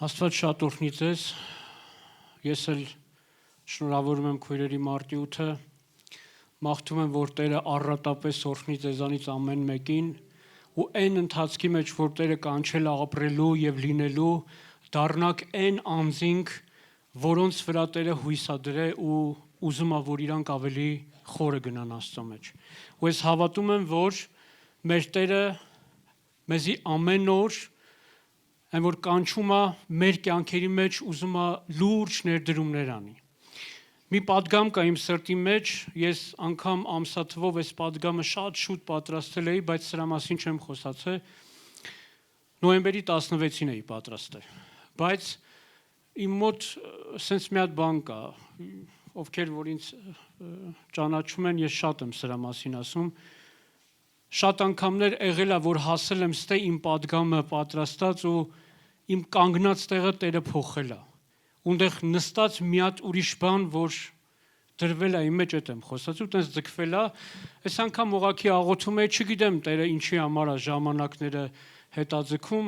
Աստված շատ օրհնի ձեզ, ես էլ շնորհավորում եմ քույրերի մարտի 8-ը, մաղթում եմ, որ Տերը առատապես օրհնի ձեզանից ամեն մեկին ու այն ընթացքի մեջ, որ Տերը կանչել է ապրելու եւ լինելու, դառնաք այն անձինք, որոնց վրա Տերը հույս է դրել ու ուզում է, որ իրանք ավելի խորը գնան Աստծո մեջ։ Ու ես հավատում եմ, որ մեր Տերը մեզի ամեն օր այն որ կանչում է մեր կյանքերի մեջ ուզում է լուրջ ներդրումներ անի։ Մի պատգամ կա իմ սրտի մեջ, ես անգամ ամսաթվով այս պատգամը շատ շուտ պատրաստել էի, բայց սրա մասին չեմ խոսացել։ Նոյեմբերի 16-ին էի պատրաստել։ Բայց իմ մոտ սենց մի հատ բան կա, ովքեր որ ինձ ճանաչում են, ես շատ եմ սրա մասին ասում։ Շատ անգամներ եղել է, որ հասել եմ ստե իմ պատգամը պատրաստած ու իմ կանգնած տեղը Տերը փոխել է։ Ունդեղ նստած մի հատ ուրիշ բան, որ դրվել է իմ մեջ, այդ եմ խոսած ու տենց ձգվել է։ Այս անգամ ուղղակի աղոթում էի, չգիտեմ Տերը ինչի համար է ժամանակները հետաձգում,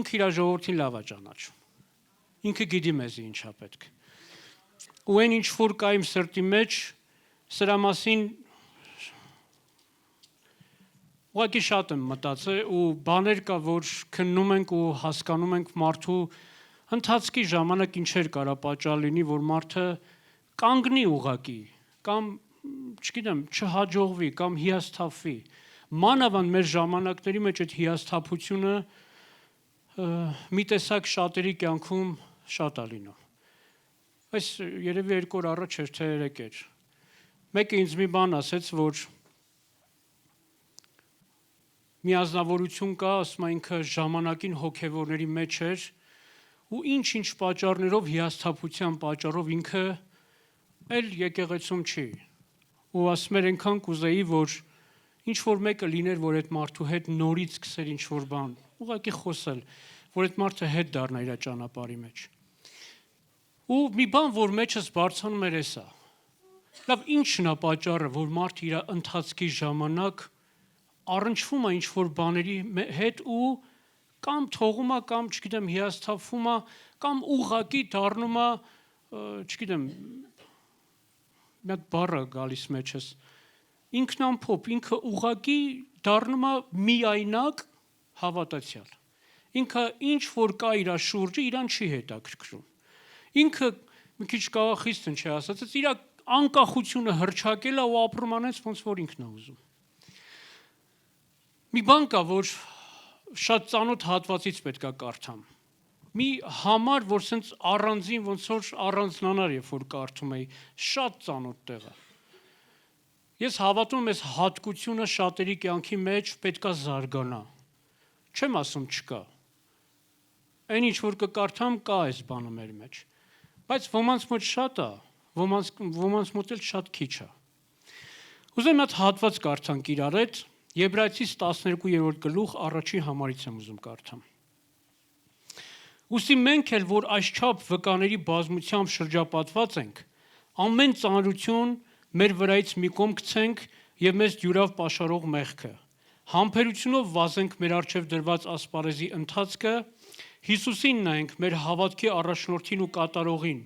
ինքը իր ժողովրդին լավ է ճանաչում։ Ինքը գիտի մեզի ինչա պետք։ Ու այն ինչ որ կա իմ սրտի մեջ, սրա մասին ուղղակի շատ եմ մտածել ու բաներ կա, որ քննում ենք ու հասկանում ենք մարդու ընթացքի ժամանակ ինչեր կարա պատճառ լինի, որ մարդը կանգնի ուղղակի, կամ չգիտեմ, չհաջողվի, կամ հիասթափվի։ Մանավանդ մեր ժամանակների մեջ այդ հիասթափությունը մի տեսակ շատերի կյանքում շատ է լինում։ Այս երևի 2 օր առաջ էր, թե 3 էր։ Մեկը ինձ մի բան ասեց, որ մի ազնվորություն կա, ասում է ինքը ժամանակին հոգևորների մեջ էր ու ինչ-ինչ պատճառներով հիասթափության պատճառով ինքը էլ եկեղեցում չի։ Ու ասում էր այնքան կուզեի, որ ինչ որ մեկը լիներ, որ այդ մարդու հետ նորից սկսեր ինչ որ բան, ուղղակի խոսել, որ այդ մարդը հետ դառնա իր ճանապարհի մեջ։ Ու մի բան, որ մեջս բարձրանում էր էսա։ Լավ, ի՞նչն է պատճառը, որ մարդը իր ընթացքի ժամանակ առնչվում է ինչ որ բաների հետ ու կամ թողում է, կամ չգիտեմ, հիասթափվում է, կամ ուղղակի դառնում է, չգիտեմ, մի հատ բառ է գալիս մեջս, ինքնամփոփ, ինքը ուղղակի դառնում է միայնակ հավատացյալ։ Ինքը ինչ որ կա իր շուրջը, իրան չի հետաքրքրում։ Ինքը մի քիչ կաղախից չի ասած, իր անկախությունը հռչակել է ու ապրում անեց ոնց որ ինքն է ուզում։ Մի բան կա, որ շատ ծանոթ հատվածից պետք է կարդամ։ Մի համար, որ սենց առանձին ոնց որ առանձնանար, երբ որ կարդում էի, շատ ծանոթ տեղ է։ Ես հավատում եմ, այս հատկությունը շատերի կյանքի մեջ պետք է զարգանա։ Չեմ ասում չկա։ Այն ինչ որ կկարդամ, կա այս բանը մեր մեջ։ Բայց ոմանց մոտ շատ է, ոմանց մոտ էլ շատ քիչ է։ Ուզում եմ այդ հատված կարդանք իրար հետ, Եբրայեցիս 12-րդ գլուխ առաջին համարից եմ ուզում կարդամ։ Ուստի մենք էլ, որ այսչափ վկաների բազմությամբ շրջապատված ենք, ամեն ծանրություն մեր վրայից մի կողմ գցենք եւ մեզ դյուրավ պաշարող մեղքը։ Համբերությունով վազենք մեր առջև դրված ասպարեզի ընթացքը, Հիսուսին նայենք մեր հավատքի առաջնորդին ու կատարողին,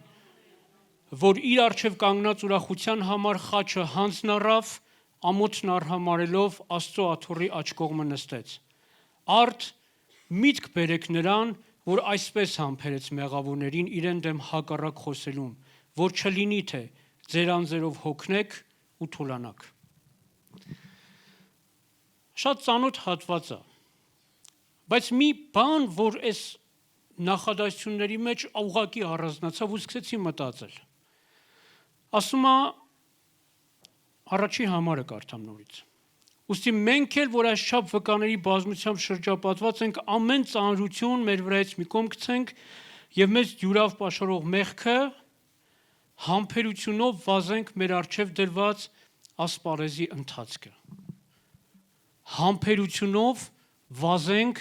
որ իր առջև կանգնած ուրախության համար խաչը հանձն առավ, ամոթն արհամարելով Աստծո աթոռի աջ կողմը նստեց։ Արդ միտք բերեք նրան, որ այսպես համբերեց մեղավորներին իրեն դեմ հակառակ խոսելուն, որ չլինի թե ձեր անձերով հոգնեք ու թուլանաք։ Շատ ծանոթ հատված է, բայց մի բան, որ այս նախադասությունների մեջ ուղղակի առանձնացավ ու սկսեցի մտածել։ Ասում է առաջի համարը կարդամ նորից։ Ուստի մենք էլ, որ այսչափ վկաների բազմությամբ շրջապատված ենք, ամեն ծանրություն մեր վրայից մի կողմ գցենք եւ մեզ դյուրավ պաշարող մեղքը, համբերությունով վազենք մեր առջև դրված ասպարեզի ընթացքը։ Համբերությունով վազենք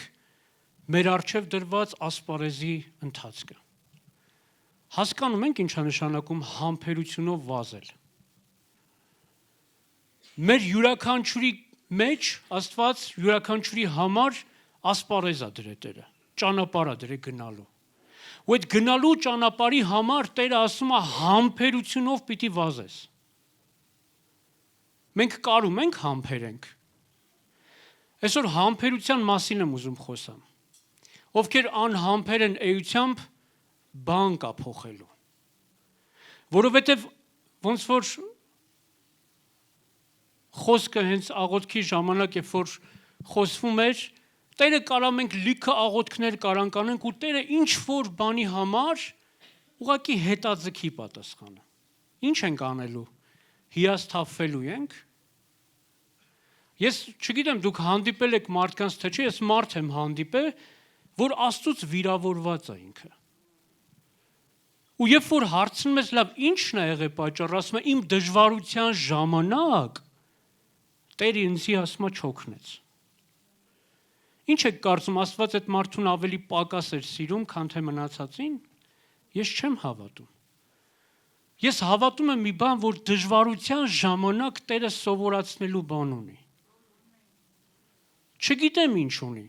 մեր առջև դրված ասպարեզի ընթացքը։ Հասկանում ենք ինչ է նշանակում համբերությունով վազել։ Մեր յուրաքանչյուրի մեջ Աստված յուրաքանչյուրի համար ասպարեզ է դրել Տերը, ճանապարհ է դրել գնալու։ Ու այդ գնալու ճանապարհի համար Տերը ասում է համբերությունով պիտի վազես։ Մենք կարում ենք համբերենք։ Այսօր համբերության մասին եմ ուզում խոսամ։ Ովքեր անհամբեր են էությամբ, բան կա փոխելու։ Որովհետև ոնց որ խոսքը հենց աղոթքի ժամանակ երբ որ խոսվում էր, Տերը կարա մենք լիքը աղոթքներ կարանք անենք ու Տերը ինչ որ բանի համար ուղղակի հետաձգի պատասխանը։ Ինչ ենք անելու։ Հիասթափվելու ենք։ Ես չգիտեմ դուք հանդիպել եք մարդկանց թե չէ, ես մարդ եմ հանդիպել, որ Աստծուց վիրավորված է ինքը։ Ու երբ որ հարցնում ես լավ ի՞նչն է եղել պատճառը, ասում է իմ դժվարության ժամանակ Տերը ինձի ասում է չօգնեց։ Ինչ եք կարծում, Աստված այդ մարդուն ավելի պակաս էր սիրում, քան թե մնացածին։ Ես չեմ հավատում։ Ես հավատում եմ մի բան, որ դժվարության ժամանակ Տերը սովորացնելու բան ունի։ Չգիտեմ ինչ ունի,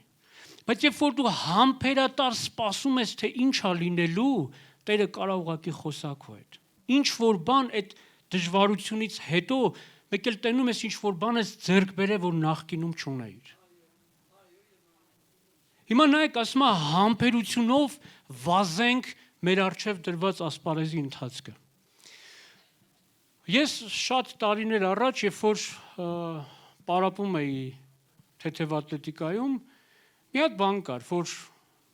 բայց երբ որ դու համբերատար սպասում ես, թե ինչ է լինելու, Տերը կարա ուղղակի խոսա քո հետ։ Ինչ որ բան այդ դժվարությունից հետո մեկ էլ տենում ես ինչ որ բան ես ձեռք բերել, որ նախկինում չունեիր։ Հիմա նայեք, ասում է համբերությունով վազենք մեր առջև դրված ասպարեզի ընթացքը։ Ես շատ տարիներ առաջ, երբ որ պարապում էի թեթև ատլետիկայում, մի հատ բան կար, որ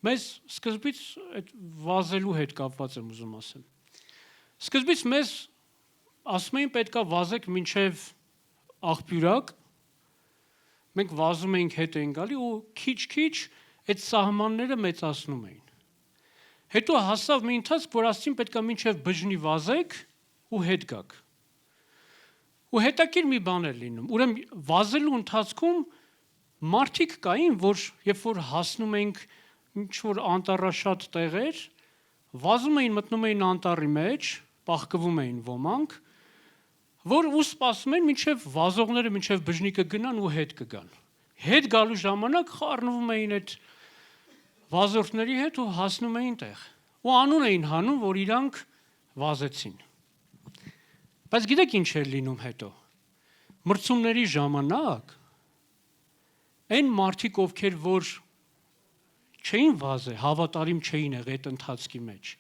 մեզ սկզբից այդ վազելու հետ կապված եմ ուզում ասեմ։ Սկզբից մեզ ասում էին պետքա վազեք մինչև աղբյուրակ, մենք վազում էինք հետ էինք գալի ու քիչ-քիչ այդ սահմանները մեծացնում էին։ Հետո հասավ մի ընթացք, որ ասեցին պետքա մինչև բժնի վազեք ու հետ գաք։ Ու հետաքրքիր մի բան էր լինում։ Ուրեմն վազելու ընթացքում մարդիկ կային, որ երբ որ հասնում էինք ինչ որ անտառաշատ տեղեր, վազում էին, մտնում էին անտառի մեջ, պահկվում էին ոմանք, որ ու սպասում են մինչև վազողները մինչև բժնիկը գնան ու հետ կգան։ Հետ գալու ժամանակ խառնվում էին այդ վազորդների հետ ու հասնում էին տեղ։ Ու անուն էին հանում, որ իրանք վազեցին։ Բայց գիտեք ինչ էր լինում հետո։ Մրցումների ժամանակ այն մարդիկ, ովքեր որ չէին վազել, հավատարիմ չէին եղել այդ ընթացքի մեջ,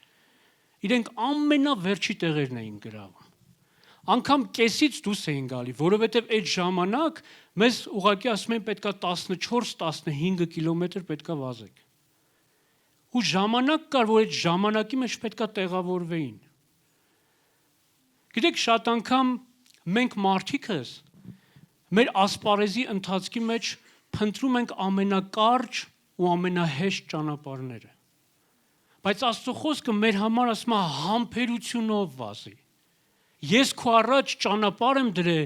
իրենք ամենավերջի տեղերն էին գրավում։ Անգամ կեսից դուրս էին գալի, որովհետև այդ ժամանակ մեզ ուղղակի ասում են պետքա 14-15 կիլոմետր պետքա վազեք։ Ու ժամանակ կար, որ այդ ժամանակի մեջ պետքա տեղավորվեին։ Գիտեք, շատ անգամ մենք մարդիկս մեր ասպարեզի ընթացքի մեջ փնտրում ենք ամենակարճ ու ամենահեշտ ճանապարհները։ Բայց Աստծո խոսքը մեր համար ասում է համբերությունով վազի։ Ես քո առաջ ճանապարհ եմ դրել,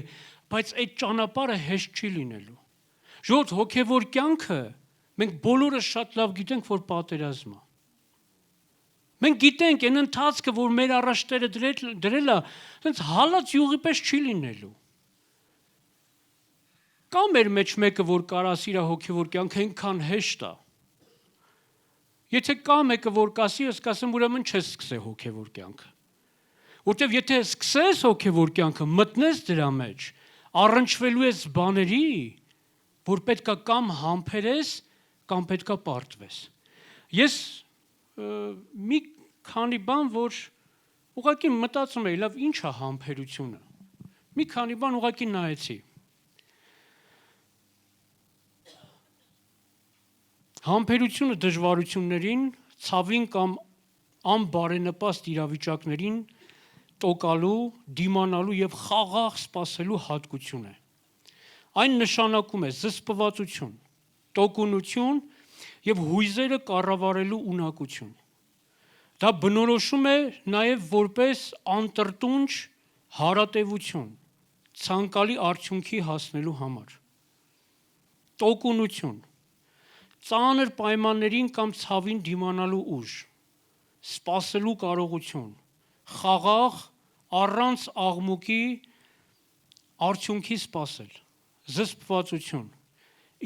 բայց այդ ճանապարհը հեշտ չի լինելու։ Ժողովուրդ, հոգևոր կյանքը մենք բոլորս շատ լավ գիտենք, որ պատերազմ է։ Մենք գիտենք այն ընթացքը, որ մեր առաջ Տերը դրել է, այնց հալած յուղի պես չի լինելու։ Կա մեր մեջ մեկը, որ կարաս իր հոգևոր կյանքը այնքան հեշտ է։ Եթե կա մեկը, որ կասի, ես կասեմ, ուրեմն չես սկսել հոգևոր կյանքը։ Որտեվ եթե սկսես հոգևոր կյանքը, մտնես դրա մեջ, առնչվելու ես բաների, որ պետքա կամ համբերես, կամ պետքա պարտվես։ Ես մի քանի բան, որ ուղղակի մտածում էի, լավ, ինչ է համբերությունը։ Մի քանի բան ուղղակի նայեցի։ Համբերությունը դժվարություններին, ցավին կամ անբարենպաստ իրավիճակներին տոկալու, դիմանալու եւ խաղաղ սպասելու հատկություն է։ Այն նշանակում է զսպվածություն, տոկունություն եւ հույզերը կառավարելու ունակություն։ Դա բնորոշում է նաեւ որպես անտրտունջ հարատևություն, ցանկալի արդյունքի հասնելու համար։ Տոկունություն, ծանր պայմաններին կամ ցավին դիմանալու ուժ, սպասելու կարողություն, խաղաղ առանց աղմուկի արդյունքի սպասել, զսպվածություն,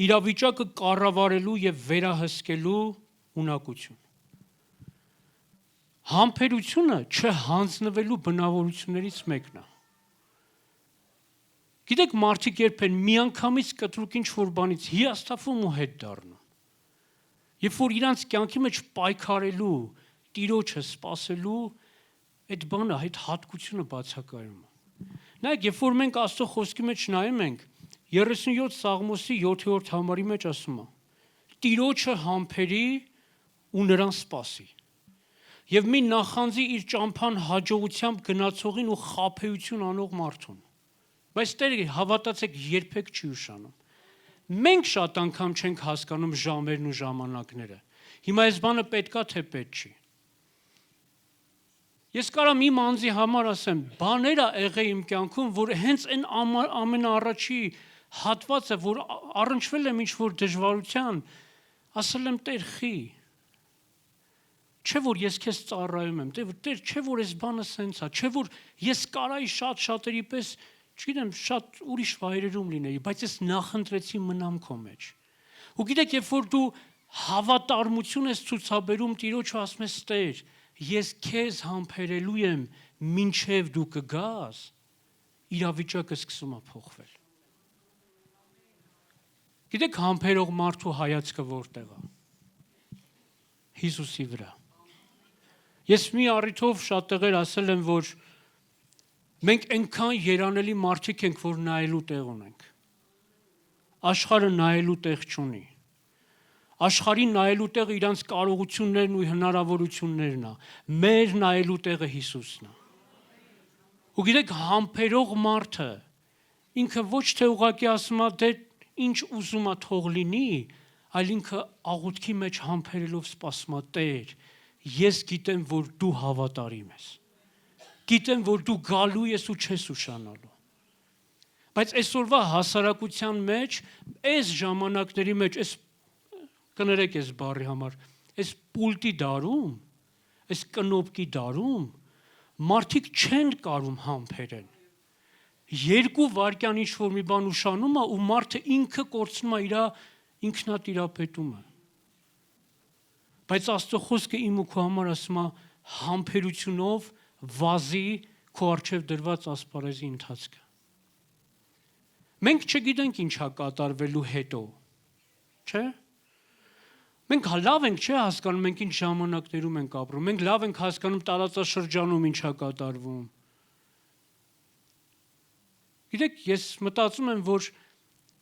իրավիճակը կառավարելու եւ վերահսկելու ունակություն։ Համբերությունը չհանձնվելու բնավորություններից մեկն է։ Գիտեք, մարդիկ երբ են միանգամից կտրուկ ինչ-որ բանից հիասթափվում ու հետ դառնում, երբ որ իրանց կյանքի մեջ պայքարելու, Տիրոջը սպասելու, այդ բանը, այդ հատկությունը բացակայում է։ Նայեք, երբ որ մենք Աստծո խոսքի մեջ նայում ենք, 37 Սաղմոսի 7-րդ համարի մեջ ասում է. Տիրոջը համբերի ու նրան սպասի։ Եվ մի նախանձի իր ճամփան հաջողությամբ գնացողին ու խաբեություն անող մարդուն։ Բայց Տերը, հավատացեք, երբեք չի ուշանում։ Մենք շատ անգամ չենք հասկանում ժամերն ու ժամանակները։ Հիմա այս բանը պետքա թե պետք չի։ Ես կարամ իմ անձի համար ասեմ, բաներ ա եղել իմ կյանքում, որ հենց այն ամենաառաջի հատվածը, որ առնչվել եմ ինչ-որ դժվարության, ասել եմ Տեր, խի։ Չէ որ ես քեզ ծառայում եմ, Տեր, չէ որ այս բանը սենց է, չէ որ ես կարայի շատ-շատերի պես, չգիտեմ, շատ ուրիշ վայրերում լինեի, բայց ես նախընտրեցի մնամ քո մեջ։ Ու գիտեք, երբ որ դու հավատարմություն ես ցուցաբերում Տիրոջը, ասում ես Տեր, ես քեզ համբերելու եմ, մինչև դու կգաս, իրավիճակը սկսում է փոխվել։ Գիտեք, համբերող մարդու հայացքը որտեղ է։ Հիսուսի վրա։ Ես մի առիթով շատ տեղեր ասել եմ, որ մենք այնքան երանելի մարդիկ ենք, որ նայելու տեղ ունենք։ Աշխարհը նայելու տեղ չունի։ Աշխարհին նայելու տեղը իրանց կարողություններն ու հնարավորություններն է։ Մեր նայելու տեղը Հիսուսն է։ Ու գիտեք, համբերող մարդը ինքը ոչ թե ուղղակի ասում է, դե ինչ ուզում է թող լինի, այլ ինքը աղոթքի մեջ համբերելով սպասում է, Տեր, ես գիտեմ, որ դու հավատարիմ ես։ Գիտեմ, որ դու գալու ես ու չես ուշանալու։ Բայց այսօրվա հասարակության մեջ, այս ժամանակների մեջ, այս կներեք այս բառի համար, այս պուլտի դարում, այս կնոպկի դարում, մարդիկ չեն կարում համբերեն։ 2 վայրկյան ինչ-որ մի բան ուշանում է ու մարդը ինքը կորցնում է իր ինքնատիրապետումը։ Բայց Աստծո խոսքը իմ ու քո համար ասում է համբերությունով վազի քո առջև դրված ասպարեզի ընթացքը։ Մենք չգիտենք ինչ է կատարվելու հետո, չէ՞։ Մենք լավ ենք չէ հասկանում, մենք ինչ ժամանակներում ենք ապրում, մենք լավ ենք հասկանում տարածաշրջանում ինչ է կատարվում։ Գիտեք, ես մտածում եմ, որ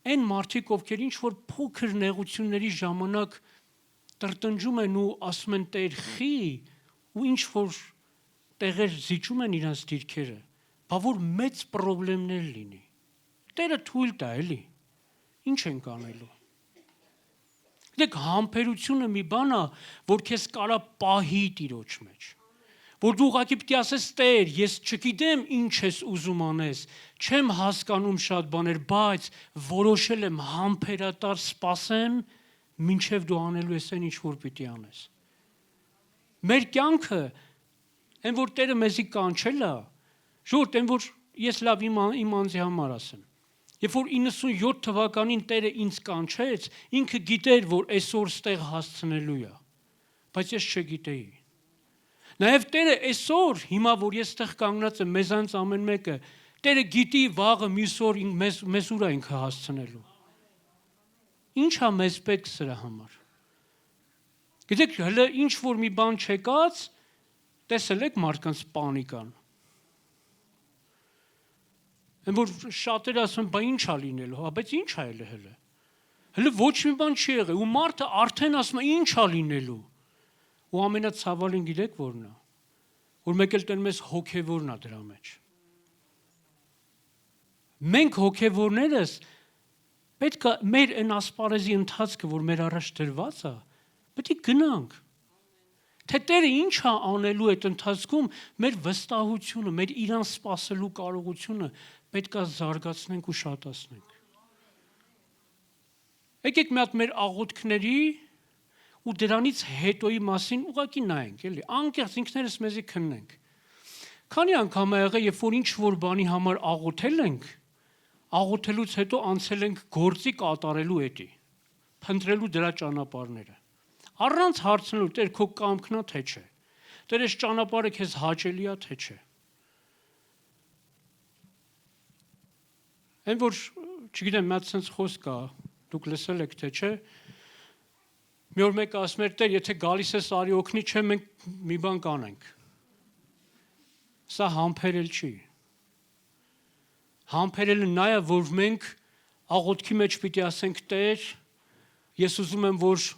այն մարդիկ, ովքեր ինչ-որ փոքր նեղությունների ժամանակ տրտնջում են ու ասում են Տեր խի ու ինչ-որ տեղեր զիջում են իրենց դիրքերը, բա որ մեծ պրոբլեմներ լինի։ Տերը թույլ տա էլի, ինչ ենք անելու։ Գիտեք, համբերությունը մի բան է, որ քեզ կարա պահի Տիրոջ մեջ։ Որ դու ուղղակի պիտի ասես Տեր, ես չգիտեմ ինչ ես ուզում անես, չեմ հասկանում շատ բաներ, բայց որոշել եմ համբերատար սպասեմ, մինչև դու անելու ես այն ինչ որ պիտի անես։ Մեր կյանքը, այն որ Տերը մեզի կանչել է, ժողովուրդ, այն որ ես լավ իմ անձի համար ասեմ։ Երբ որ 97 թվականին Տերը ինձ կանչեց, ինքը գիտեր, որ այսօր ստեղ հասցնելու է, բայց ես չգիտեի։ Նաև Տերը այսօր, հիմա որ ես ստեղ կանգնած եմ, մեզանց ամեն մեկը, Տերը գիտի վաղը մյուս օր մեզ ուր է ինքը հասցնելու։ Ինչ է մեզ պետք սրա համար։ Գիտեք, հələ ինչ որ մի բան չեկած, տեսել եք մարդկանց պանիկան։ Այն որ շատերը ասում են, բա ինչ է լինելու, բայց ինչ է հələ։ Հələ ոչ մի բան չի եղել, ու մարդը արդեն ասում է ինչ է լինելու։ Ու ամենացավալին գիտեք որն է, որ մեկ էլ տեն մեզ հոգևորն է դրա մեջ։ Մենք հոգևորներս պետք է մեր այն ասպարեզի ընթացքը, որ մեր առաջ դրված է, պետք է գնանք։ Թե Տերը ինչ է անելու այդ ընթացքում, մեր վստահությունը, մեր իրան սպասելու կարողությունը պետք է զարգացնենք ու շատացնենք։ Եկեք մի հատ մեր աղոթքների ու դրանից հետոյի մասին ուղղակի նայենք, էլի, անկեղծ ինքներս մեզի քննենք։ Քանի անգամ ա եղել, երբ որ ինչ որ բանի համար աղոթել ենք, աղոթելուց հետո անցել ենք գործի կատարելու էտի, փնտրելու դրա ճանապարհները։ Առանց հարցնելու Տեր քո կամքն է թե չէ։ Տեր այս ճանապարհը քեզ հաճելի է թե չէ։ Այն որ չգիտեմ, մի հատ sense խոսք կա, դուք լսել եք թե չէ։ Մի օր մեկը ասում էր, Տեր, եթե գալիս ես արի օգնի, չէ, մենք մի բան կանենք։ Սա համբերել չի։ Համբերելը նա է, որ մենք աղոթքի մեջ պիտի ասենք, Տեր, ես ուզում եմ, որ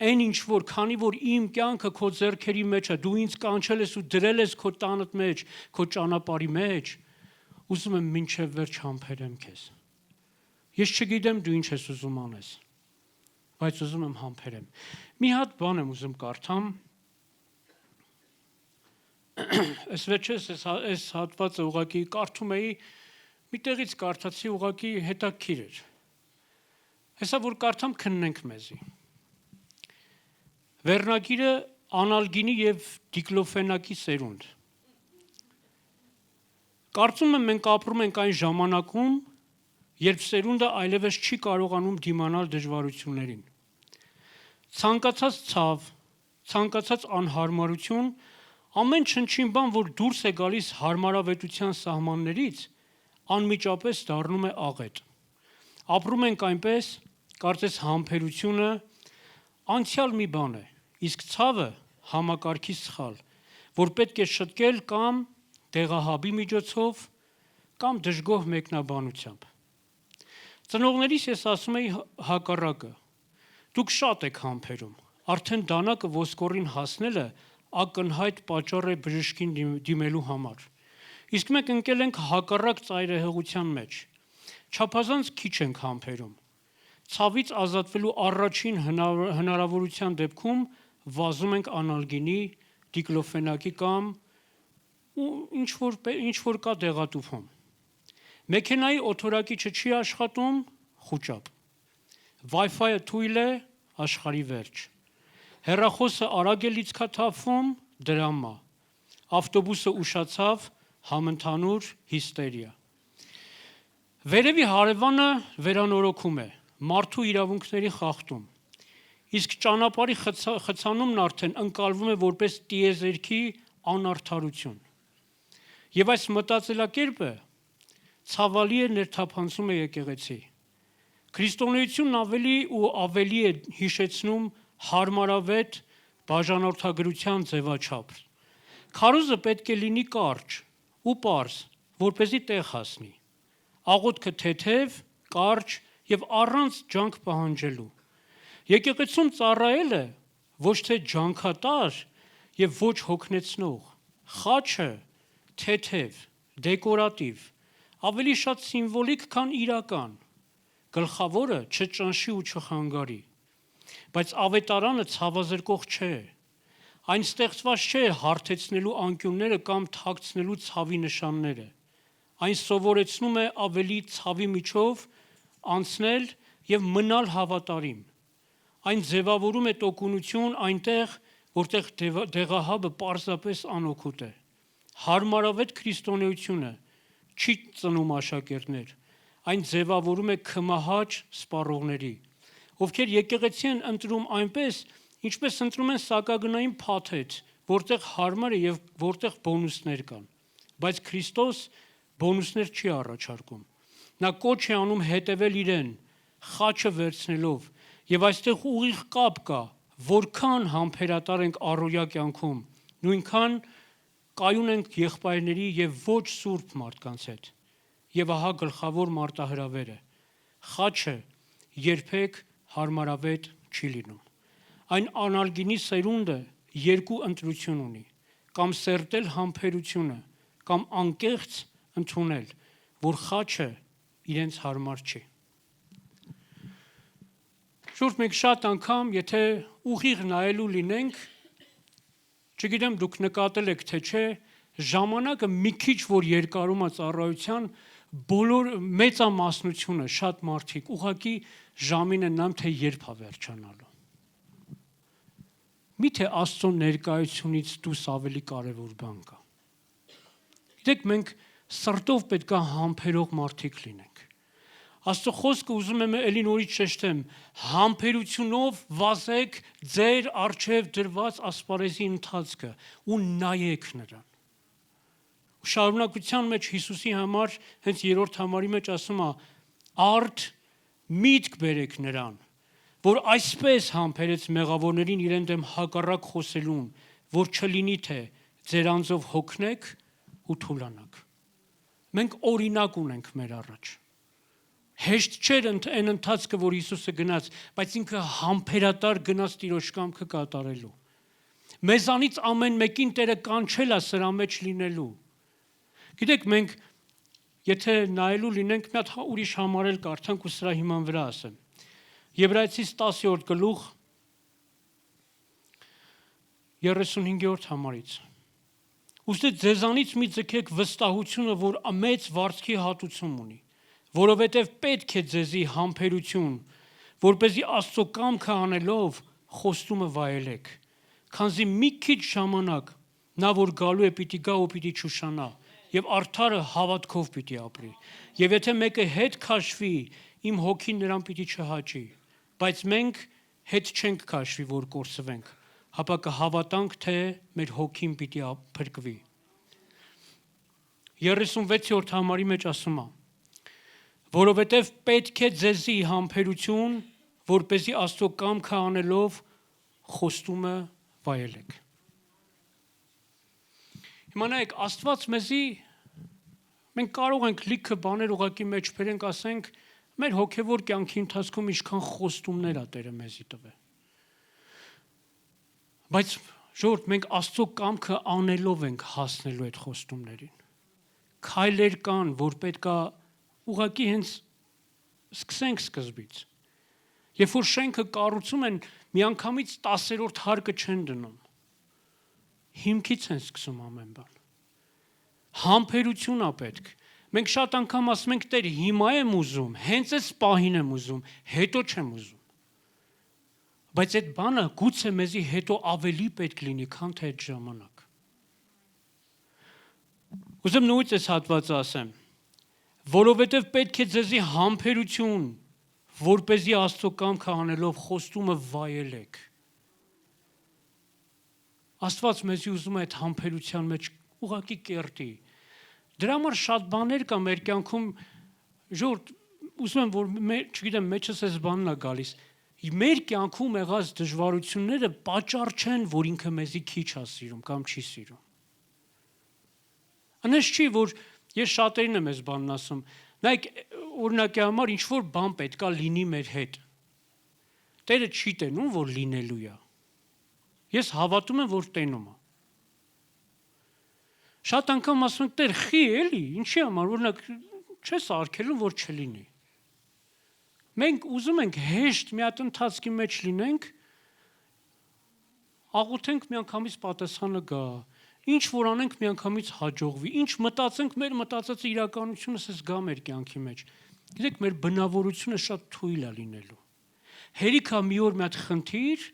այն ինչ որ, քանի որ իմ կյանքը քո ձեռքերի մեջ է, դու ինձ կանչել ես ու դրել ես քո տանդ մեջ, քո ճանապարհի մեջ, ուզում եմ մինչև վերջ համբերեմ քեզ։ Ես չգիտեմ դու ինչ ես ուզում անես, բայց ուզում եմ համբերեմ։ Մի հատ բան եմ ուզում կարդամ։ Այս վերջերս այս հատվածը ուղղակի կարդում էի, մի տեղից կարդացի, ուղղակի հետաքրքիր էր։ Հեսա որ կարդամ քննենք մեզի։ Վերնագիրը անալգինի եւ դիկլոֆենակի սերունդ։ Կարծում եմ մենք ապրում ենք այն ժամանակում, երբ սերունդը այլևս չի կարողանում դիմանալ դժվարություններին։ Ցանկացած ցավ, ցանկացած անհարմարություն, ամեն չնչին բան, որ դուրս է գալիս հարմարավետության սահմաններից, անմիջապես դառնում է աղետ։ Ապրում ենք այնպես, կարծես համբերությունը անցյալ մի բան է, իսկ ցավը համակարգի սխալ, որ պետք է շտկել կամ դեղահաբի միջոցով կամ դժգոհ մեկնաբանությամբ։ Ծնողներիս ես ասում էի հակառակը։ Դուք շատ եք համբերում, արդեն դանակը ոսկորին հասնելը ակնհայտ պատճառ է բժշկին դիմելու համար։ Իսկ մենք ընկել ենք հակառակ ծայրահեղության մեջ։ Չափազանց քիչ ենք համբերում։ Ցավից ազատվելու առաջին հնարավորության դեպքում վազում ենք անալգինի, դիկլոֆենակի կամ ինչ որ կա դեղատուփում։ Մեքենայի օթորակիչը չի աշխատում, խուճապ։ Wi-Fi-ը թույլ է, աշխարհի վերջ։ Հեռախոսը արագ է լիցքաթափվում, դրամա։ Ավտոբուսը ուշացավ, համընդհանուր հիստերիա։ Վերևի հարևանը վերանորոգում է, մարդու իրավունքների խախտում։ Իսկ ճանապարհի խցանումն արդեն ընկալվում է որպես տիեզերքի անարդարություն։ Եվ այս մտածելակերպը ցավալի է ներթափանցում է եկեղեցի։ Քրիստոնեությունն ավելի ու ավելի է հիշեցնում հարմարավետ բաժանորդագրության ձևաչափ։ Քարոզը պետք է լինի կարճ ու պարզ, որպեսզի տեղ հասնի։ Աղոթքը թեթև, կարճ եւ առանց ջանք պահանջելու։ Եկեղեցում ծառայելը ոչ թե ջանքատար եւ ոչ հոգնեցնող։ Խաչը թեթև, դեկորատիվ, ավելի շատ սիմվոլիկ, քան իրական։ Գլխավորը չճնշի ու չխանգարի։ Բայց ավետարանը ցավազրկող չէ։ Այն ստեղծված չէ հարթեցնելու անկյունները կամ թաքցնելու ցավի նշանները։ Այն սովորեցնում է ավելի ցավի միջով անցնել եւ մնալ հավատարիմ։ Այն ձևավորում է տոկունություն այնտեղ, որտեղ դեղահաբը պարզապես անօգուտ է։ Հարմարավետ քրիստոնեությունը չի ծնում աշակերտներ, այն ձևավորում է քմահաճ սպառողների, ովքեր եկեղեցի են ընտրում այնպես, ինչպես ընտրում են սակագնային փաթեթ, որտեղ հարմար է եւ որտեղ բոնուսներ կան։ Բայց Քրիստոս բոնուսներ չի առաջարկում։ Նա կոչ է անում հետևել իրեն, խաչը վերցնելով, եւ այստեղ ուղիղ կապ կա, որքան համբերատար ենք առօրյա կյանքում, նույնքան կայուն ենք եղբայրների եւ ոչ սուրբ մարդկանց հետ։ Եվ ահա գլխավոր մարտահրավերը։ Խաչը երբեք հարմարավետ չի լինում։ Այն անալգինի սերունդը երկու ընտրություն ունի, կամ սերտել համբերությունը, կամ անկեղծ ընդունել, որ խաչը իրենց հարմար չի։ Շուրջ մենք շատ անգամ, եթե ուղիղ նայելու լինենք, չգիտեմ դուք նկատել եք թե չէ, ժամանակը մի քիչ որ երկարում է ծառայության, բոլոր մեծամասնությունը շատ մարդիկ ուղղակի ժամին են նայում, թե երբ է վերջանալու։ Միթե Աստծո ներկայությունից դուրս ավելի կարևոր բան կա։ Գիտեք, մենք սրտով պետք է համբերող մարդիկ լինենք։ Աստծո խոսքը ուզում եմ էլի նորից շեշտեմ, համբերությունով վազեք ձեր առջև դրված ասպարեզի ընթացքը ու նայեք նրան։ Շարունակության մեջ Հիսուսի համար հենց 3-րդ համարի մեջ ասում է. «Արդ միտք բերեք նրան, որ այսպես համբերեց մեղավորներին իրեն դեմ հակառակ խոսելուն, որ չլինի թե ձեր անձով հոգնեք ու թուլանաք»։ Մենք օրինակ ունենք մեր առաջ։ Հեշտ չէր այն ընթացքը, որ Հիսուսը գնաց, բայց ինքը համբերատար գնաց Տիրոջ կամքը կատարելու։ Մեզանից ամեն մեկին Տերը կանչել է սրա մեջ լինելու։ Գիտեք, մենք եթե նայելու լինենք, մի հատ ուրիշ համարել կարդանք ու սրա հիման վրա ասեմ։ Եբրայեցիս 10-րդ գլուխ 35-րդ համարից։ Ուստի ձեզանից մի ձգեք վստահությունը, որ մեծ վարձքի հատուցում ունի, որովհետև պետք է ձեզի համբերություն, որպեսզի Աստծո կամքը անելով խոստումը վայելեք, քանզի մի քիչ ժամանակ նա որ գալու է պիտի գա ու պիտի չուշանա, եւ արդարը հավատքով պիտի ապրի։ Եվ եթե մեկը հետ քաշվի, իմ հոգին նրան պիտի չհաճի, բայց մենք հետ չենք քաշվի, որ կորսվենք, հապա կհավատանք, թե մեր հոգին պիտի փրկվի։ 36-րդ համարի մեջ ասում է. որովհետև պետք է ձեզի համբերություն, որպեսզի Աստծո կամքը անելով խոստումը վայելեք։ Հիմա նայեք, Աստված մեզի, մենք կարող ենք լիքը բաներ ուղղակի մեջ բերենք, ասենք, մեր հոգևոր կյանքի ընթացքում ինչքան խոստումներ ա Տերը մեզի տվել։ Բայց ժողովուրդ, մենք Աստծո կամքը անելով ենք հասնելու այդ խոստումներին։ Քայլեր կան, որ պետքա ուղղակի հենց սկսենք սկզբից։ Երբ որ շենքը կառուցում են, միանգամից 10-րդ հարկը չեն դնում։ Հիմքից են սկսում ամեն բան։ Համբերություն ա պետք։ Մենք շատ անգամ ասում ենք, Տեր, հիմա եմ ուզում, հենց այս պահին եմ ուզում, հետո չեմ ուզում։ Բայց այդ բանը գուցե մեզի հետո ավելի պետք լինի, քան թե այդ ժամանակ։ Ուզում նույնիսկ այս հատվածը ասեմ, որովհետև պետք է ձեզի համբերություն, որպեսզի Աստծո կամքը անելով խոստումը վայելեք։ Աստված մեզի ուզում է այդ համբերության մեջ ուղղակի կերտի։ Դրա համար շատ բաներ կա մեր կյանքում, ժողովուրդ, ուզում եմ, որ չգիտեմ, մեջս այս բանն է գալիս։ Մեր կյանքում եղած դժվարությունները պատճառ չեն, որ ինքը մեզի քիչ է սիրում կամ չի սիրում։ Անես չի, որ ես շատերին եմ այս բանն ասում, նայեք, օրինակի համար ինչ-որ բան պետքա լինի մեր հետ։ Տերը չի տենում, որ լինելու է։ Ես հավատում եմ, որ տենում է։ Շատ անգամ ասում ենք, Տեր, խի էլի, ինչի համար, օրինակ, չես արգելում, որ չլինի։ Մենք ուզում ենք հեշտ մի հատ ընթացքի մեջ լինենք, աղոթենք միանգամից պատասխանը գա, ինչ որ անենք միանգամից հաջողվի, ինչ մտածենք, մեր մտածածը իրականությունը սես գա մեր կյանքի մեջ։ Գիտեք, մեր բնավորությունը շատ թույլ է լինելու։ Հերիք է մի օր մի հատ խնդիր,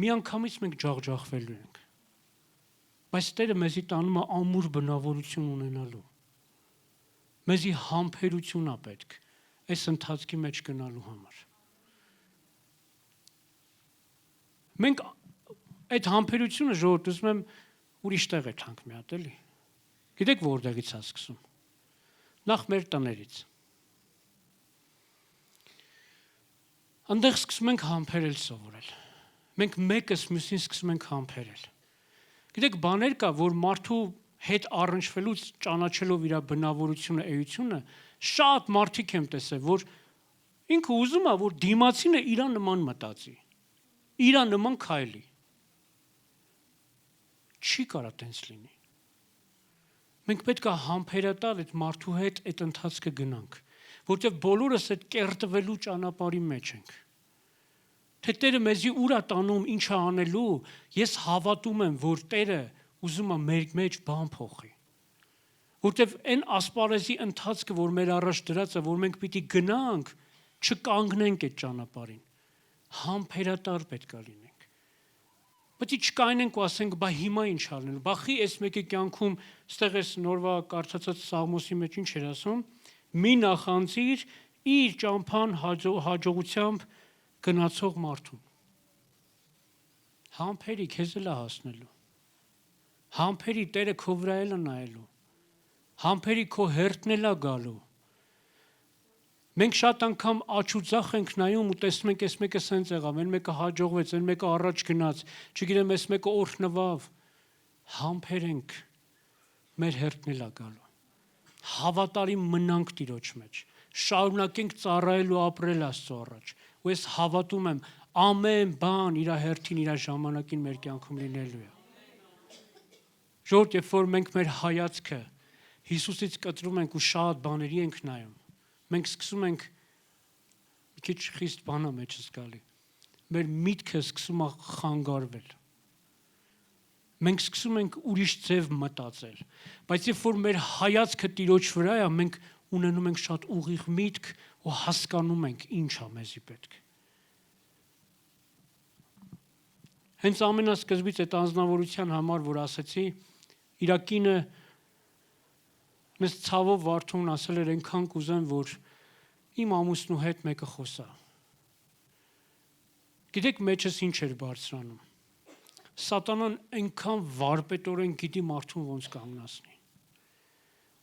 միանգամից մենք ջախջախվելու ենք։ Բայց Տերը մեզի տանում է ամուր բնավորություն ունենալու։ Մեզի համբերություն է պետք այս ընթացքի մեջ գնալու համար։ Մենք այդ համբերությունը ժողովուրդ ուզում եմ ուրիշ տեղ է թանք մի հատ էլի։ Գիտեք որտեղից է սկսում։ Նախ մեր տներից։ Այնտեղ սկսում ենք համբերել սովորել։ Մենք մեկս մյուսին սկսում ենք համբերել։ Գիտեք, բաներ կա, որ մարդու հետ առնչվելուց ճանաչելով իր բնավորությունը, էությունը, շատ մարդիկ եմ տեսել, որ ինքը ուզում է, որ դիմացինը իր նման մտածի, իր նման քայլի։ Չի կարա տենց լինի։ Մենք պետք է համբերատար այդ մարդու հետ այդ ընթացքը գնանք, որտեղ բոլորս այդ կերտվելու ճանապարհի մեջ ենք։ Թե Տերը մեզի ուր է տանում, ինչ է անելու, ես հավատում եմ, որ Տերը ուզում է մեր մեջ բան փոխի։ Որտեվ այն ասպարեզի ընթացքը, որ մեր առաջ դրած է, որ մենք պիտի գնանք, չկանգնենք այդ ճանապարհին։ Համբերատար պետք է լինենք։ Պետք է չկայնենք ու ասենք, բա հիմա ինչ անելու։ Բախի այս մեկի կյանքում, ստեղ էս նորվա կարդացած Սաղմոսի մեջ ինչ էր ասում, մի նախանձիր իր ճամփան հաջողությամբ գնացող մարդուն։ Համբերի քեզ էլ է հասնելու։ Համբերի Տերը քո վրա էլ է նայելու։ Համբերի քո հերթն էլ է գալու։ Մենք շատ անգամ աչուձախ ենք նայում ու տեսնում ենք, այս մեկը սենց եղավ, այն մեկը հաջողվեց, այն մեկը առաջ գնաց, չգիտեմ, այս մեկը օրհնվավ։ Համբեր ենք, մեր հերթն էլ է գալու։ Հավատարիմ մնանք Տիրոջ մեջ։ Շարունակենք ծառայել ու ապրել Աստծո առաջ։ Ու ես հավատում եմ, ամեն բան իր հերթին, իր ժամանակին մեր կյանքում լինելու է։ Ժողովուրդ, երբ որ մենք մեր հայացքը Հիսուսից կտրում ենք ու շատ բաների ենք նայում, մենք սկսում ենք մի քիչ խիստ բանա մեջս գալի։ Մեր միտքը սկսում է խանգարվել։ Մենք սկսում ենք ուրիշ ձև մտածել, բայց երբ որ մեր հայացքը Տիրոջ վրա է, մենք ունենում ենք շատ ուղիղ միտք ու հասկանում ենք ինչ է մեզի պետք։ Հենց ամենասկզբից այդ անձնավորության համար, որ ասեցի, իր կինը մեզ ցավով Վարդուն ասել էր, այնքան կուզեմ, որ իմ ամուսնու հետ մեկը խոսա։ Գիտեք, մեջս ինչ էր բարձրանում։ Սատանան այնքան վարպետորեն գիտի մարդուն ոնց կանգնացնի։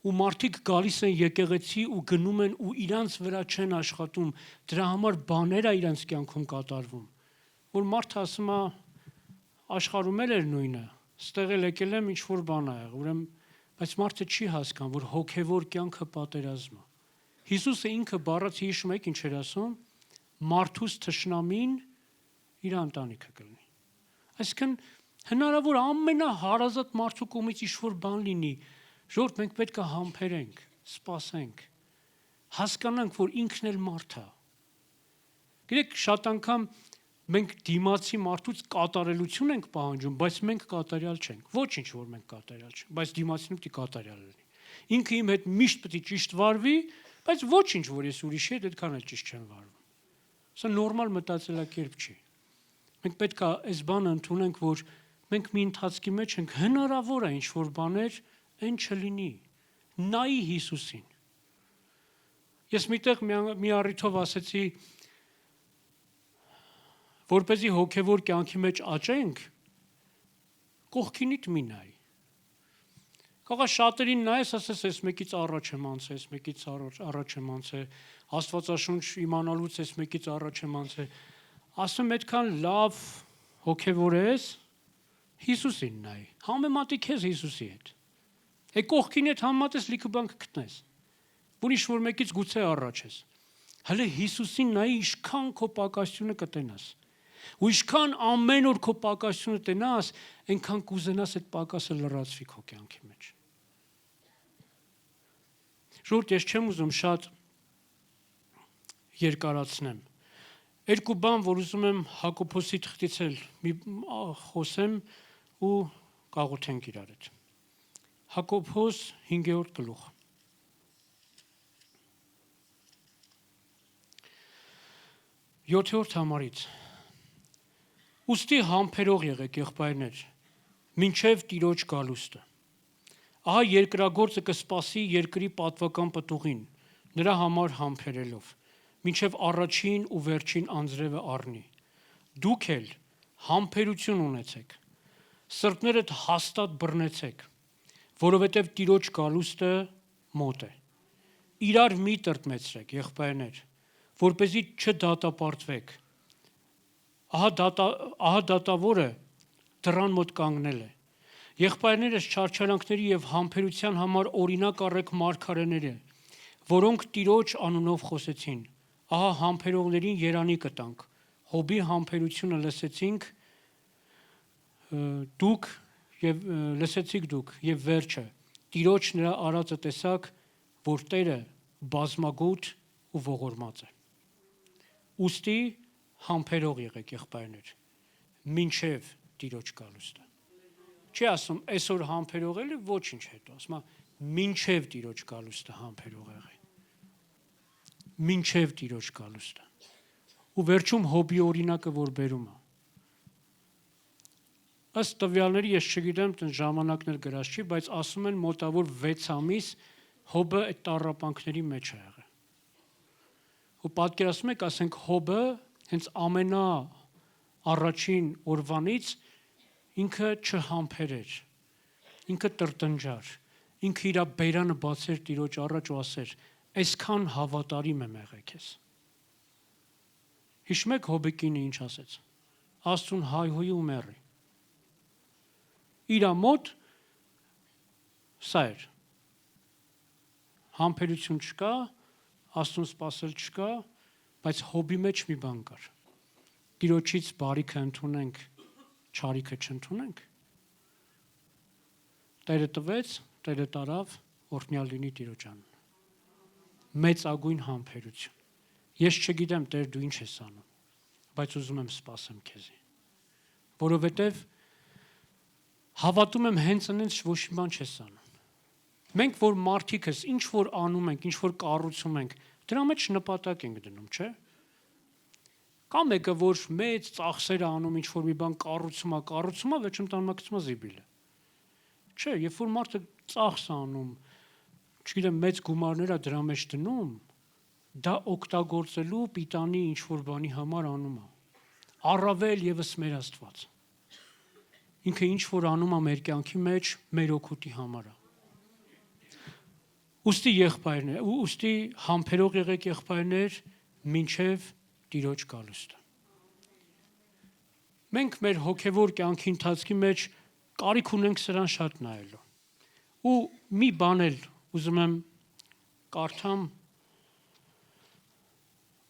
Ու մարդիկ գալիս են եկեղեցի ու գնում են ու իրանց վրա չեն աշխատում, դրա համար բաներ է իրանց կյանքում կատարվում, որ մարդը ասում է աշխարհում էլ էր նույնը, ստեղ էլ եկել եմ ինչ որ բան ա եղել, ուրեմն բայց մարդը չի հասկանում, որ հոգևոր կյանքը պատերազմ է։ Հիսուսը ինքը բառաց հիշում եք ինչ էր ասում, մարդուս թշնամին իր ընտանիքը կլինի։ Այսինքն հնարավոր ամենահարազատ մարդու կողմից ինչ որ բան լինի, ժողովուրդ, մենք պետք է համբերենք, սպասենք, հասկանանք, որ ինքն էլ մարդ է։ Գիտեք, շատ անգամ մենք դիմացի մարդուց կատարելություն ենք պահանջում, բայց մենք կատարյալ չենք։ Ոչինչ, որ մենք կատարյալ չենք, բայց դիմացին պետք է կատարյալ լինի։ Ինքը իմ հետ միշտ պետք է ճիշտ վարվի, բայց ոչինչ, որ ես ուրիշի հետ այդքան էլ ճիշտ չեմ վարվում։ Սա նորմալ մտածելակերպ չի։ Մենք պետք է այս բանը ընդունենք, որ մենք մի ընթացքի մեջ ենք, հնարավոր է ինչ որ բաներ այն չլինի։ Նայի Հիսուսին։ Ես միտեղ մի առիթով ասեցի, որպեսզի հոգևոր կյանքի մեջ աճենք, կողքինիդ մի նայ։ Կողա շատերին նայես, ասես, այս մեկից առաջ եմ անցել, այս մեկից առաջ եմ անցել, Աստվածաշունչ իմանալուց այս մեկից առաջ եմ անցել։ Ասում այդքան լավ հոգևոր ես, Հիսուսին նայ։ Համեմատի քեզ Հիսուսի հետ։ Է կողքին հետ համեմատես լիքը բան կգտնես։ Որ ինչ որ մեկից գուցե առաջ ես։ Հələ Հիսուսին նայ, ինչքան քո պակասությունը կտենաս։ Ու ինչքան ամեն օր քո պակասությունը տենաս, այնքան կուզենաս այդ պակասը լրացվի քո կյանքի մեջ։ Ժողովուրդ, ես չեմ ուզում շատ երկարացնեմ։ Երկու բան, որ ուզում եմ Հակոբոսի թղթից էլ խոսեմ ու կաղոթենք իրար հետ։ Հակոբոս 5-րդ գլուխ։ Յոթերորդ համարից։ Ուստի համբերող եղեք, եղբայրներ, մինչև Տիրոջ գալուստը։ Ահա երկրագործը կսպասի երկրի պատվական պտուղին, նրա համար համբերելով, մինչև առաջին ու վերջին անձրևը առնի։ Դուք էլ համբերություն ունեցեք, սրտներդ հաստատ բռնեցեք, որովհետև Տիրոջ գալուստը մոտ է։ Իրար մի տրտմեցրեք, եղբայրներ, որպեսզի չդատապարտվեք։ Ահա դատավորը դռան մոտ կանգնել է։ Եղբայրներս չարչարանքների և համբերության համար օրինակ առեք մարգարեները, որոնք Տիրոջ անունով խոսեցին։ Ահա համբերողներին երանի կտանք։ Հոբի համբերությունը լսեցիք դուք և վերջը, Տիրոջ նրա արածը տեսաք, որ Տերը բազմագութ ու ողորմած է։ Ուստի համբերող եղեք, եղբայրներ, մինչև Տիրոջ գալուստը։ Չի ասում այսօր համբերող ելի, ոչինչ հետո, ասում է մինչև Տիրոջ գալուստը համբերող եղեք։ Մինչև Տիրոջ գալուստը։ Ու վերջում Հոբի օրինակը, որ բերում է։ Ըստ տվյալների ես չգիտեմ, տնդ ժամանակներ գրած չի, բայց ասում են մոտավոր 6 ամիս Հոբը այդ տառապանքների մեջ է եղել։ ու պատկերացնում եք, ասենք Հոբը հենց ամենա առաջին օրվանից ինքը չհամբեր էր, ինքը տրտնջար, ինքը իր բերանը բացեր Տիրոջ առաջ ու ասեր, այսքան հավատարիմ եմ եղել քեզ։ Հիշում եք Հոբի կինը ինչ ասեց, Աստծուն հայհոյի ու մեռի։ Իրա մոտ սա էր, համբերություն չկա, Աստծուն սպասել չկա, բայց Հոբի մեջ մի բան կար, Տիրոջից բարիքը ընդունենք, չարիքը չընդունենք։ Տերը տվեց, Տերը տարավ, օրհնյալ լինի Տիրոջ անունը։ Մեծագույն համբերություն։ Ես չգիտեմ, Տեր, դու ինչ ես անում, բայց ուզում եմ սպասեմ քեզի։ Որովհետև հավատում եմ հենց այնց ոչ մի բան չես անում։ Մենք որ մարդիկս ինչ որ անում ենք, ինչ որ կառուցում ենք, դրա մեջ նպատակ ենք դնում, չէ՞։ Կա մեկը, որ մեծ ծախսեր է անում, ինչ որ մի բան կառուցում է, վերջում տանմակցում է զիբիլը։ Չէ, երբ որ մարդը ծախս է անում, չգիտեմ, մեծ գումարներ է դրա մեջ դնում, դա օգտագործելու պիտանի ինչ որ բանի համար անում է։ Առավել եւս մեր Աստված։ Ինքը ինչ որ անում է մեր կյանքի մեջ, մեր օգուտի համար է։ Ուստի եղբայրներ, ուստի համբերող եղեք եղբայրներ, մինչև Տիրոջ գալուստը։ Մենք մեր հոգևոր կյանքի ընթացքի մեջ կարիք ունենք սրան շատ նայելու։ Ու մի բան էլ ուզում եմ կարդամ,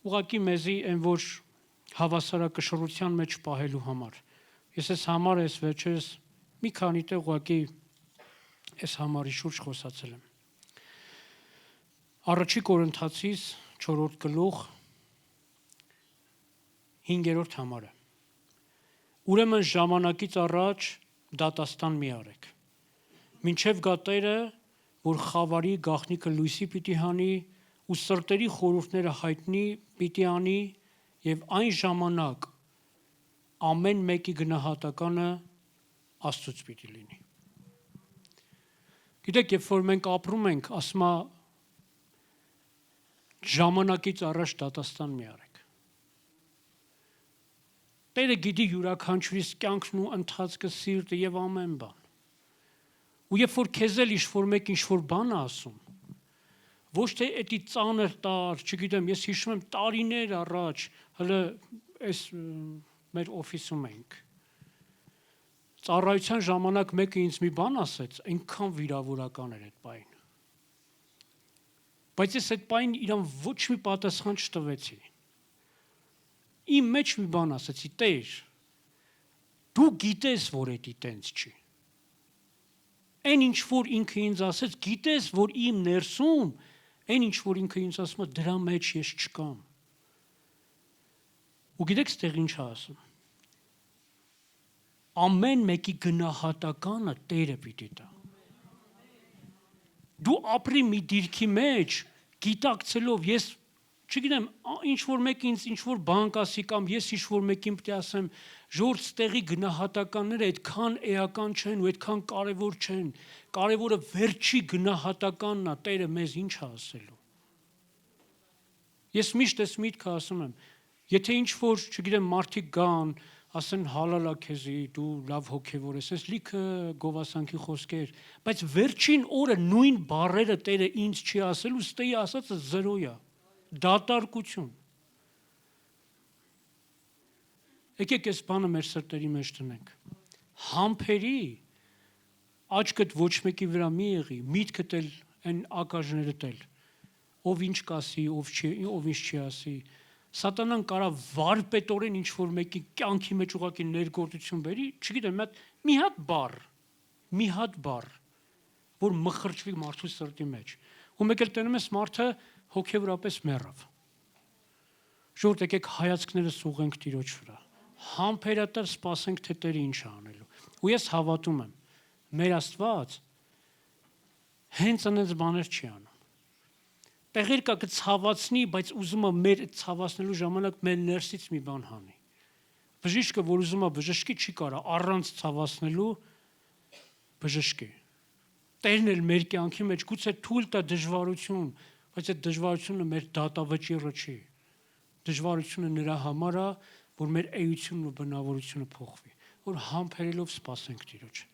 ուղղակի մեզի այն որ հավասարակշռության մեջ պահելու համար։ Ես այս համար ես վերջերս մի քանի տեղ ուղղակի այս համարի շուրջ խոսացել եմ։ Առաջի Կորինթացիս 4-րդ գլուխ 5-րդ համարը։ Ուրեմն ժամանակից առաջ դատաստան մի արեք։ Մինչև գա Տերը, որ խավարի գաղտնիքը լույսի պիտի հանի ու սրտերի խորհուրդները հայտնի պիտի անի եւ այն ժամանակ ամեն մեկի գնահատականը Աստծուց պիտի լինի։ Գիտեք, երբ որ մենք ապրում ենք, ասում է ժամանակից առաջ դատաստան մի արեք։ Տերը գիտի յուրաքանչյուրիս կյանքն ու ընթացքը, սիրտը եւ ամեն բան։ Ու երբ որ քեզ էլ ինչ-որ մեկ ինչ-որ բան է ասում, ոչ թե էդի ծանր տար, չգիտեմ, ես հիշում եմ տարիներ առաջ, հələ այս մեր օֆիսում ենք։ Ծառայության ժամանակ մեկը ինձ մի բան ասեց, այնքան վիրավորական էր այդ պահին։ Բայց ես այդ պահին իրան ոչ մի պատասխան չտվեցի։ Իմ մեջ մի բան ասեցի, Տեր, դու գիտես, որ էդի տենց չի։ Այն ինչ որ ինքը ինձ ասեց, գիտես, որ իմ ներսում, այն ինչ որ ինքը ինձ ասում է, դրա մեջ ես չկամ։ Ու գիտեք, ստեղ ինչ է ասում։ Ամեն մեկի գնահատականը Տերը պիտի տա։ Դու ապրի մի դիրքի մեջ, գիտակցելով, ես չգիտեմ, ինչ որ մեկ ինձ ինչ որ բան կասի կամ ես ինչ որ մեկին պետք է ասեմ, ժորդ ստեղի գնահատականները այդքան էական չեն ու այդքան կարևոր չեն։ Կարևորը վերջի գնահատականն է, Տերը մեզ ինչ է ասելու։ Ես միշտ այս միտքը ասում եմ, եթե ինչ որ, չգիտեմ, մարդիկ գան, ասեն հալալա քեզի, դու լավ հոգևոր ես, այս լիքը գովասանքի խոսքեր, բայց վերջին օրը նույն բառերը Տերը ինձ չի ասել ու ստեի ասածը 0 է, դատարկություն։ Եկեք այս բանը մեր սրտերի մեջ տնենք։ Համբերի, աչքդ ոչ մեկի վրա մի եղի, միտքդ էլ այն ակաժները տել, ով ինչ կասի, ով ինչ չի ասի, Սատանան կարա վարպետորեն ինչ որ մեկի կյանքի մեջ ուղղակի ներգործություն բերի, չգիտեմ, մի հատ բառ, որ մխրճվի մարդու սրտի մեջ։ Ու մեկ էլ տենում ես մարդը հոգևորապես մեռավ։ Ժողովուրդ, եկեք հայացքներս ուղղենք Տիրոջ վրա։ Համբերատար սպասենք, թե Տերը ինչ է անելու։ Ու ես հավատում եմ, մեր Աստված հենց այնպես բաներ չի անում։ Տեղեր կա կցավացնի, բայց ուզում է մեր ցավացնելու ժամանակ մեր ներսից մի բան հանի։ Բժիշկը, որ ուզում է բժշկի, չի կարա առանց ցավացնելու բժշկի։ Տերն էլ մեր կյանքի մեջ գուցե թույլ տա դժվարություն, բայց այդ դժվարությունը մեր դատավճիռը չի։ Դժվարությունը նրա համար է, որ մեր էությունն ու բնավորությունը փոխվի, որ համբերելով սպասենք Տիրոջը։